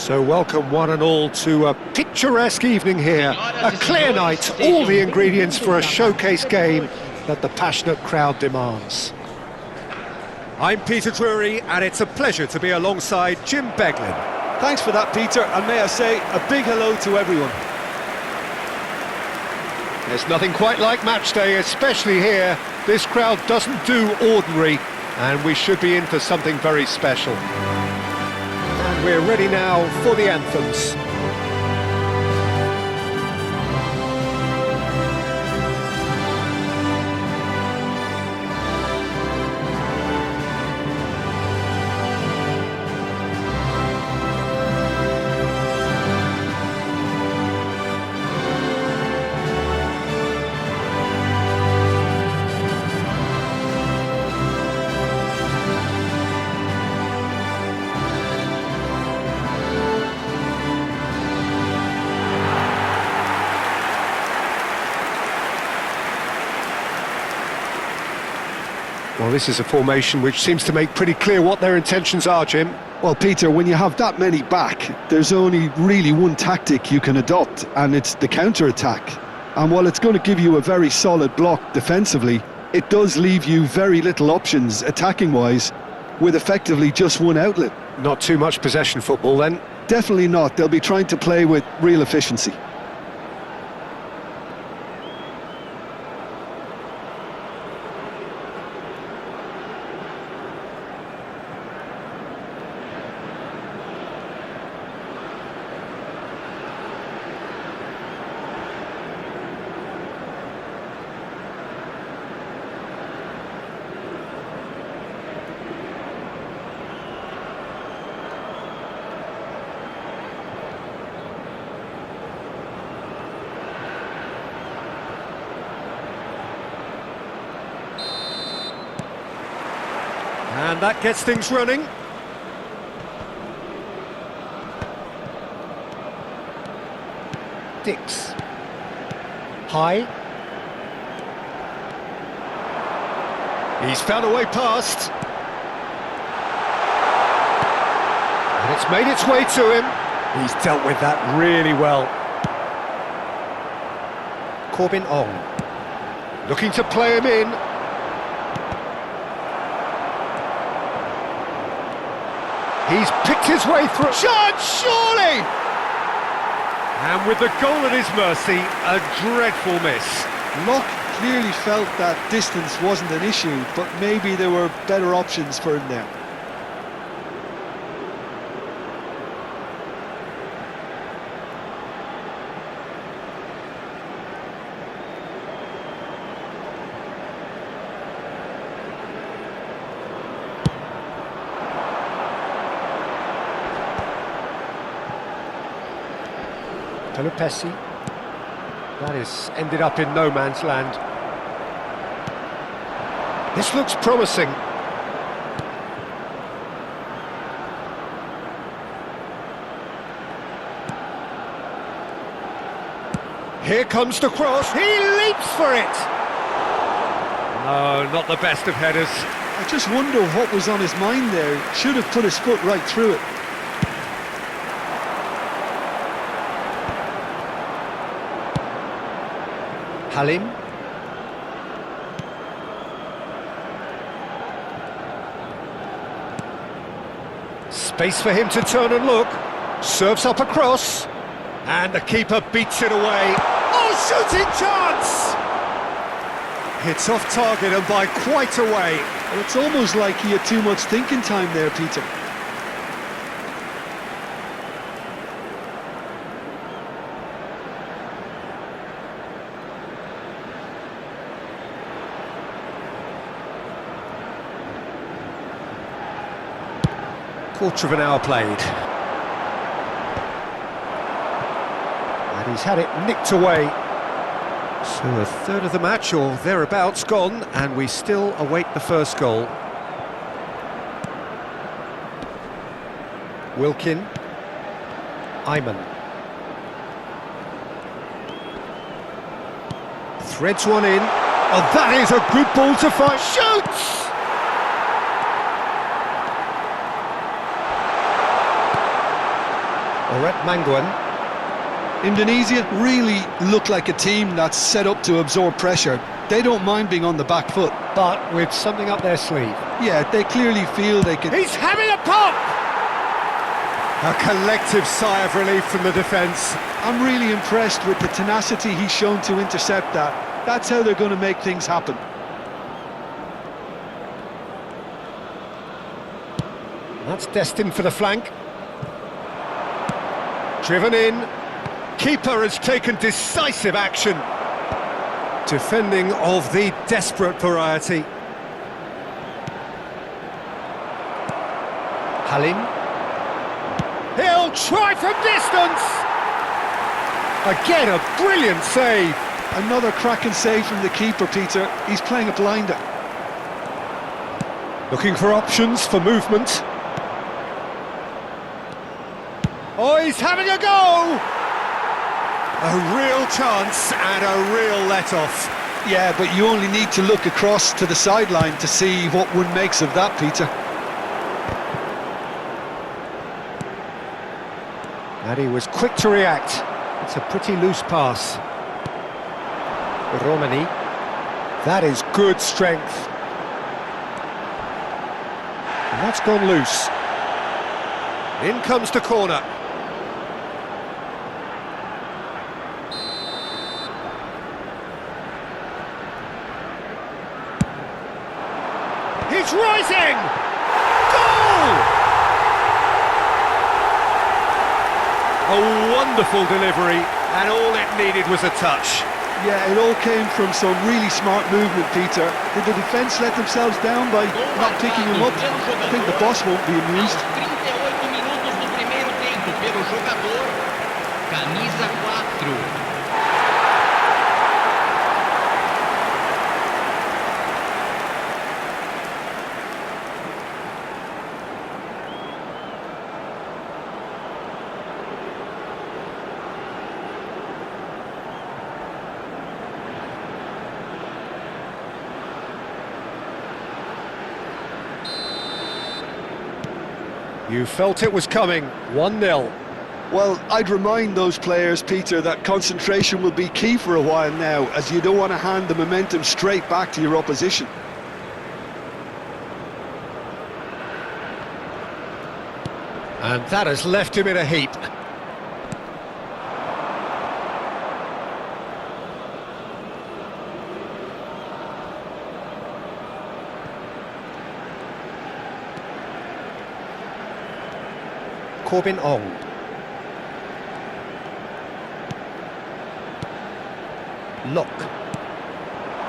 So welcome one and all to a picturesque evening here, a clear night, all the ingredients for a showcase game that the passionate crowd demands. I'm Peter Drury and it's a pleasure to be alongside Jim Beglin. Thanks for that, Peter, and may I say a big hello to everyone. There's nothing quite like match day, especially here. This crowd doesn't do ordinary and we should be in for something very special. And we're ready now for the anthems. Well, this is a formation which seems to make pretty clear what their intentions are, Jim. Well, Peter, when you have that many back, there's only really one tactic you can adopt, and it's the counter-attack. And while it's going to give you a very solid block defensively, it does leave you very little options attacking-wise, with effectively just one outlet. Not too much possession football, then? Definitely not. They'll be trying to play with real efficiency. And that gets things running. Dix. High. He's found a way past. And it's made its way to him. He's dealt with that really well. Corbin Ong. Looking to play him in. He's picked his way through. Shot, surely! And with the goal at his mercy, a dreadful miss. Locke clearly felt that distance wasn't an issue, but maybe there were better options for him there. Pessi. That is ended up in no man's land. This looks promising. Here comes the cross. He leaps for it. No, not the best of headers. I just wonder what was on his mind there. Should have put his foot right through it. Halim. Space for him to turn and look. Serves up a cross. And the keeper beats it away. Oh, shooting chance! It's off target and by quite a way. Well, it's almost like he had too much thinking time there, Peter. Quarter of an hour played. And he's had it nicked away. So a third of the match or thereabouts gone, and we still await the first goal. Wilkin. Ayman. Threads one in. Oh, that is a good ball to fight. Shoots! Oret Manguan. Indonesia really look like a team that's set up to absorb pressure. They don't mind being on the back foot. But with something up their sleeve. Yeah, they clearly feel they can... He's having a pop! A collective sigh of relief from the defence. I'm really impressed with the tenacity he's shown to intercept that. That's how they're going to make things happen. That's destined for the flank. Driven in. Keeper has taken decisive action. Defending of the desperate variety. Halim. He'll try from distance! Again, a brilliant save. Another cracking save from the keeper, Peter. He's playing a blinder. Looking for options for movement. Oh, he's having a go! A real chance and a real let-off. Yeah, but you only need to look across to the sideline to see what one makes of that, Peter. And he was quick to react. It's a pretty loose pass. Romani. That is good strength. And that's gone loose. In comes the corner. He's rising! Goal! A wonderful delivery, and all it needed was a touch. Yeah, it all came from some really smart movement, Peter. Did the defence let themselves down by not picking him up? I think the boss won't be amused. 38 minutos do primeiro tempo pelo jogador, camisa 4. You felt it was coming, 1-0. Well, I'd remind those players, Peter, that concentration will be key for a while now, as you don't want to hand the momentum straight back to your opposition. And that has left him in a heap. Corbin Ong. Lock.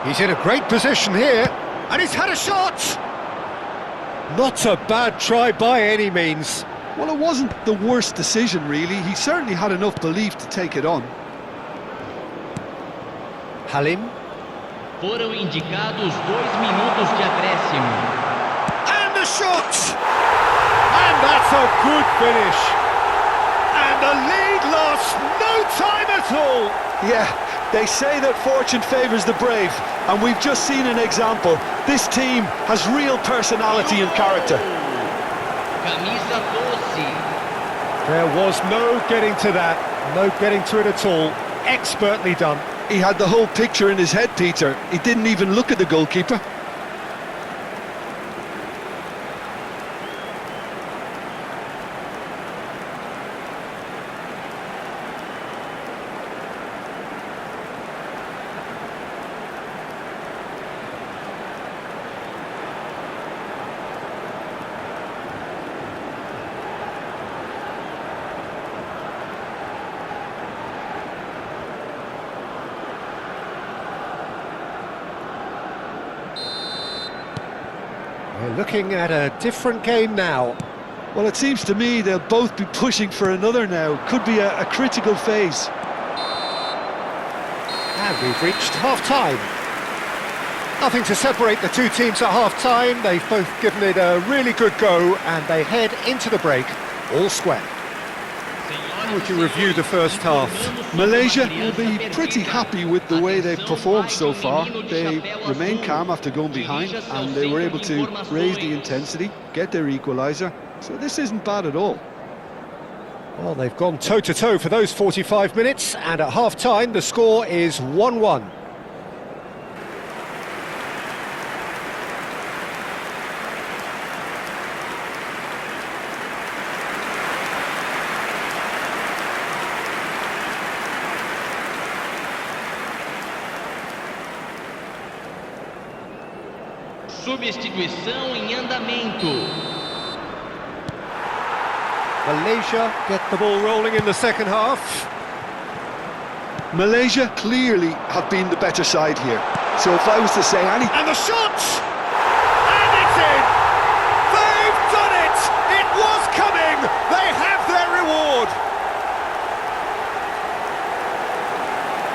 He's in a great position here, and he's had a shot! Not a bad try by any means. Well, it wasn't the worst decision, really. He certainly had enough belief to take it on. Halim. Foram indicados 2 minutos de acréscimo. And the shot! And that's a good finish. And the lead lost no time at all. Yeah, they say that fortune favours the brave, and we've just seen an example. This team has real personality and character. Camisa 12. There was no getting to that, no getting to it at all. Expertly done. He had the whole picture in his head, Peter. He didn't even look at the goalkeeper. We're looking at a different game now. Well, it seems to me they'll both be pushing for another now. Could be a critical phase. And we've reached half-time. Nothing to separate the two teams at half-time. They've both given it a really good go, and they head into the break all square. How would you review the first half? Malaysia will be pretty happy with the way they've performed so far. They remained calm after going behind, and they were able to raise the intensity, get their equaliser. So this isn't bad at all. Well, they've gone toe-to-toe for those 45 minutes, and at half-time the score is 1-1. Substituição em andamento. Malaysia get the ball rolling in the second half. Malaysia clearly have been the better side here. So if I was to say any... And the shot! And it's in! They've done it! It was coming! They have their reward!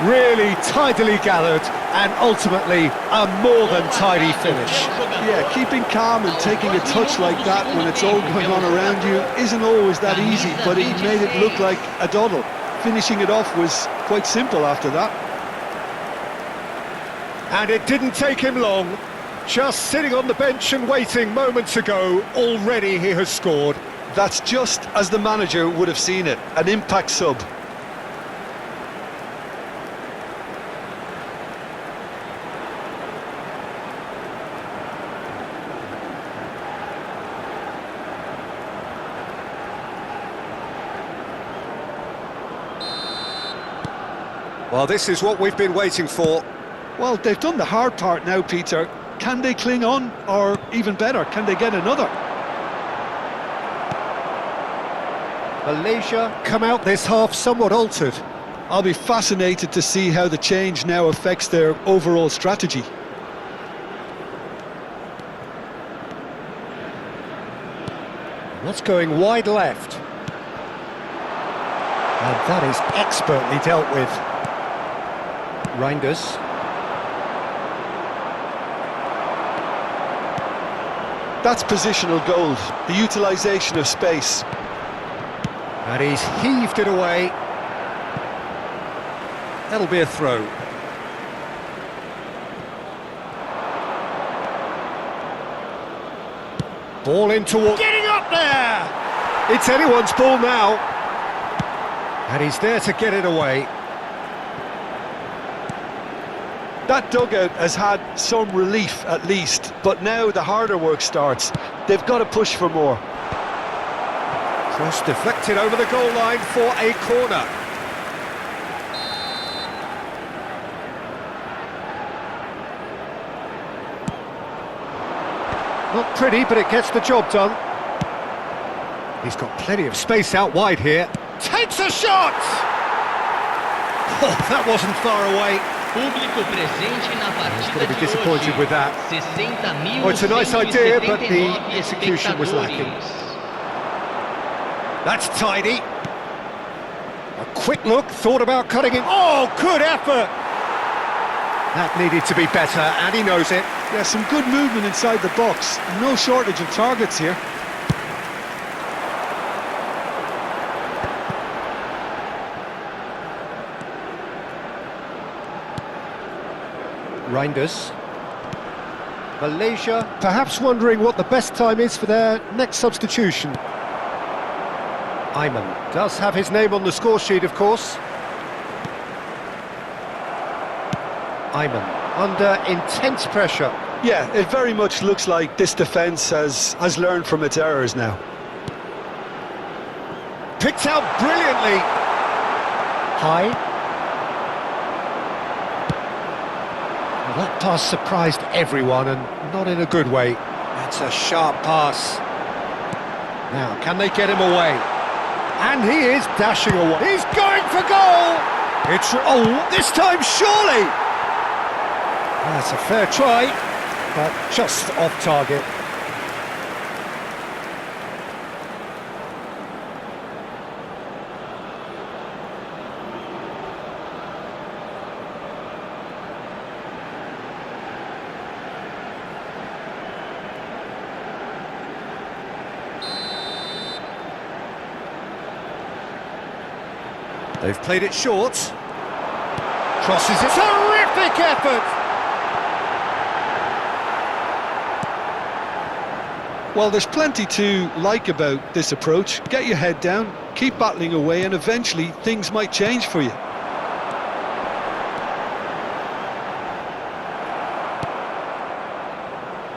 Really tidily gathered, and ultimately a more than tidy finish. Yeah, keeping calm and taking a touch like that when it's all going on around you isn't always that easy, but he made it look like a doddle. Finishing it off was quite simple after that. And it didn't take him long. Just sitting on the bench and waiting moments ago, already he has scored. That's just as the manager would have seen it, an impact sub. Well, this is what we've been waiting for. Well, they've done the hard part now, Peter. Can they cling on, or even better, can they get another? Malaysia come out this half somewhat altered. I'll be fascinated to see how the change now affects their overall strategy. That's going wide left. And that is expertly dealt with. Reinders. That's positional gold, the utilisation of space. And he's heaved it away. That'll be a throw. Ball in towards... Getting up there! It's anyone's ball now. And he's there to get it away. That dugout has had some relief at least, but now the harder work starts. They've got to push for more. Cross deflected over the goal line for a corner. Not pretty, but it gets the job done. He's got plenty of space out wide here. Takes a shot! Oh, that wasn't far away. Público presente na partida Going to be disappointed with that. Oh, it's a nice idea, but the execution was lacking. That's tidy. A quick look, thought about cutting in. Oh, good effort! That needed to be better, and he knows it. Yeah, some good movement inside the box. No shortage of targets here. Reinders. Malaysia perhaps wondering what the best time is for their next substitution. Ayman does have his name on the score sheet, of course. Ayman under intense pressure. Yeah, it very much looks like this defence has learned from its errors now. Picked out brilliantly. High. Well, that pass surprised everyone, and not in a good way. That's a sharp pass. Now, can they get him away? And he is dashing away. He's going for goal! It's... oh, this time surely! That's a fair try, but just off target. They've played it short. Crosses it. Terrific effort! Well, there's plenty to like about this approach. Get your head down, keep battling away, and eventually things might change for you.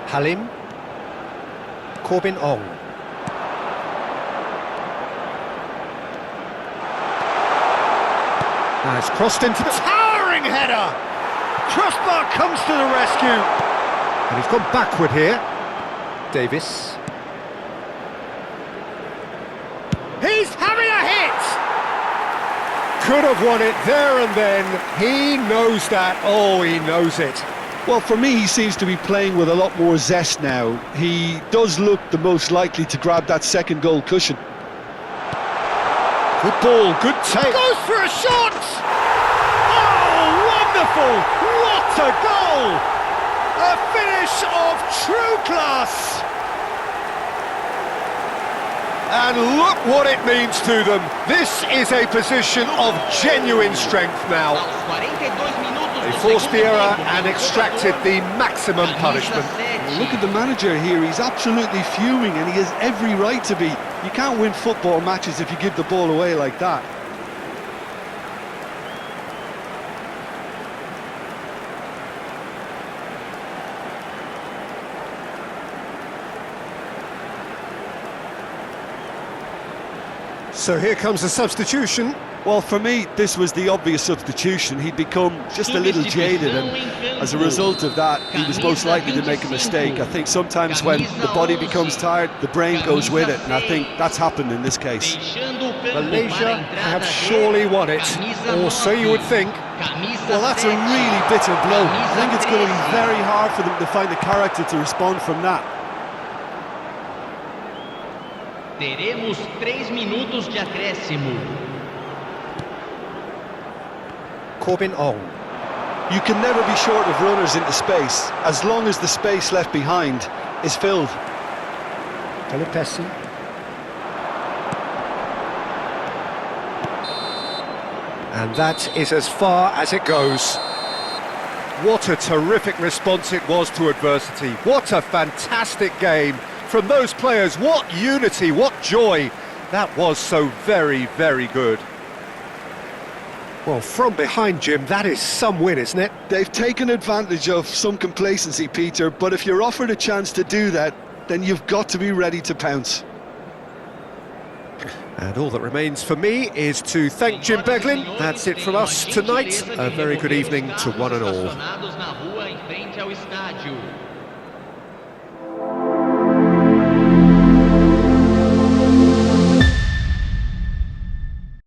Halim. Corbin Ong. Now it's crossed into the towering header. Crossbar comes to the rescue. And he's gone backward here. Davis. He's having a hit! Could have won it there and then. He knows that. Oh, he knows it. Well, for me, he seems to be playing with a lot more zest now. He does look the most likely to grab that second goal cushion. Good ball, good take. Goes for a shot! Oh, wonderful! What a goal! A finish of true class! And look what it means to them. This is a position of genuine strength now. They forced the error and extracted the maximum punishment. Look at the manager here, he's absolutely fuming and he has every right to be. You can't win football matches if you give the ball away like that. So here comes the substitution. Well, for me, this was the obvious substitution. He'd become just a little jaded, and as a result of that, he was most likely to make a mistake. I think sometimes when the body becomes tired, the brain goes with it, and I think that's happened in this case. Malaysia have surely won it, or so you would think. Well, that's a really bitter blow. I think it's going to be very hard for them to find the character to respond from that. Teremos 3 minutos de acréscimo. Corbin Ong. You can never be short of runners into space, as long as the space left behind is filled. Pelipesi. And that is as far as it goes. What a terrific response it was to adversity. What a fantastic game from those players. What unity, what joy. That was so very, very good. Well, from behind, Jim, that is some win, isn't it? They've taken advantage of some complacency, Peter, but if you're offered a chance to do that, then you've got to be ready to pounce. And all that remains for me is to thank Jim Beglin. That's it from us tonight. A very good evening to one and all.